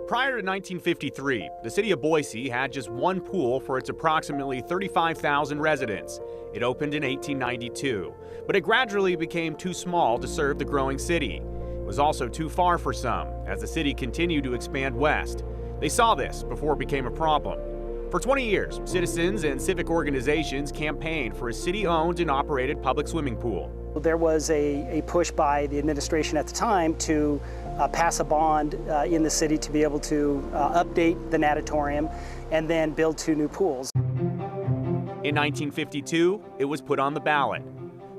Prior to 1953, the city of Boise had just one pool for its approximately 35,000 residents. It opened in 1892, but it gradually became too small to serve the growing city. It was also too far for some, as the city continued to expand west. They saw this before it became a problem. For 20 years, citizens and civic organizations campaigned for a city-owned and operated public swimming pool. There was a push by the administration at the time to pass a bond in the city to be able to update the natatorium and then build 2 new pools. In 1952, it was put on the ballot.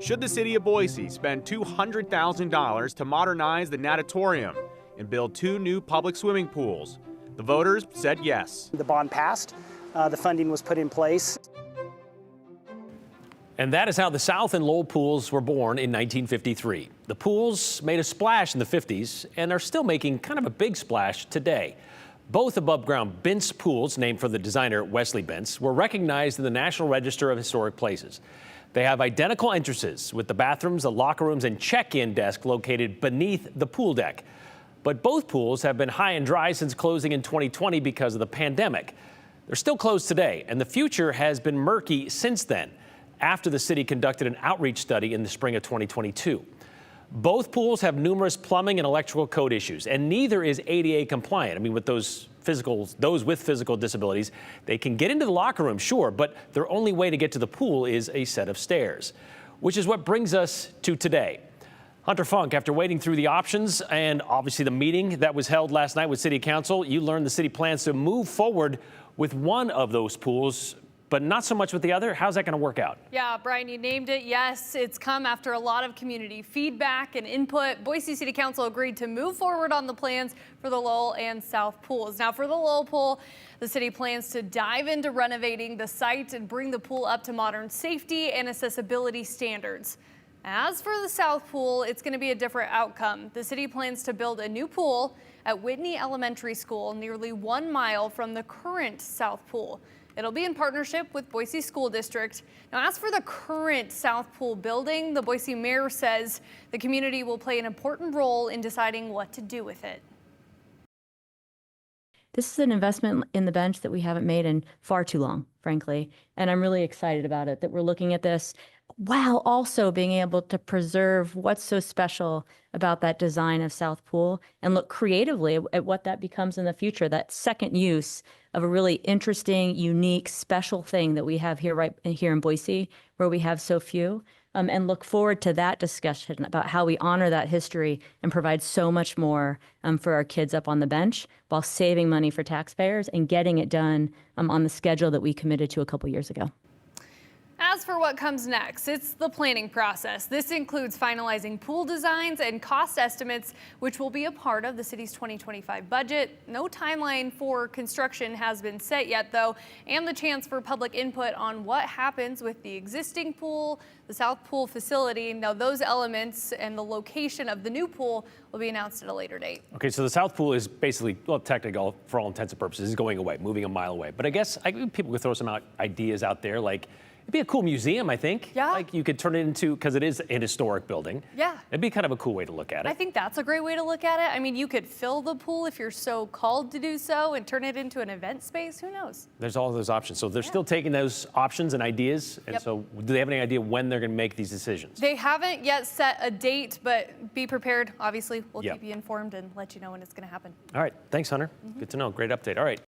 Should the city of Boise spend $200,000 to modernize the natatorium and build 2 new public swimming pools? The voters said yes. The bond passed, the funding was put in place. And that is how the South and Lowell pools were born in 1953. The pools made a splash in the 50s and are still making kind of a big splash today. Both above-ground Bentz pools, named for the designer Wesley Bentz, were recognized in the National Register of Historic Places. They have identical entrances with the bathrooms, the locker rooms, and check-in desk located beneath the pool deck. But both pools have been high and dry since closing in 2020 because of the pandemic. They're still closed today, and the future has been murky since then, after the city conducted an outreach study in the spring of 2022. Both pools have numerous plumbing and electrical code issues, and neither is ADA compliant. I mean, with those with physical disabilities, they can get into the locker room, sure, but their only way to get to the pool is a set of stairs, which is what brings us to today. Hunter Funk, after wading through the options and obviously the meeting that was held last night with City Council, you learned the city plans to move forward with one of those pools, but not so much with the other. How's that going to work out? Yeah, Brian, you named it. Yes, it's come after a lot of community feedback and input. Boise City Council agreed to move forward on the plans for the Lowell and South pools. Now, for the Lowell pool, the city plans to dive into renovating the site and bring the pool up to modern safety and accessibility standards. As for the South pool, it's going to be a different outcome. The city plans to build a new pool at Whitney Elementary School, nearly 1 mile from the current South pool. It'll be in partnership with Boise School District. Now, as for the current South Pool building, the Boise mayor says the community will play an important role in deciding what to do with it. This is an investment in the bench that we haven't made in far too long, frankly, and I'm really excited about it, that we're looking at this while also being able to preserve what's so special about that design of South Pool and look creatively at what that becomes in the future, that second use of a really interesting, unique, special thing that we have here right here in Boise, where we have so few, and look forward to that discussion about how we honor that history and provide so much more for our kids up on the bench while saving money for taxpayers and getting it done on the schedule that we committed to a couple years ago. As for what comes next, it's the planning process. This includes finalizing pool designs and cost estimates, which will be a part of the city's 2025 budget. No timeline for construction has been set yet, though, and the chance for public input on what happens with the existing pool, the South Pool facility. Now, those elements and the location of the new pool will be announced at a later date. Okay, so the South Pool is basically, well, technically, for all intents and purposes, is going away, moving a mile away. But I guess people could throw some ideas out there, like, it'd be a cool museum, I think. Yeah. Like you could turn it into, because it is an historic building. Yeah. It'd be kind of a cool way to look at it. I think that's a great way to look at it. I mean, you could fill the pool if you're so called to do so and turn it into an event space. Who knows? There's all those options. So they're still taking those options and ideas. And so do they have any idea when they're going to make these decisions? They haven't yet set a date, but be prepared. Obviously, we'll keep you informed and let you know when it's going to happen. All right. Thanks, Hunter. Good to know. Great update. All right.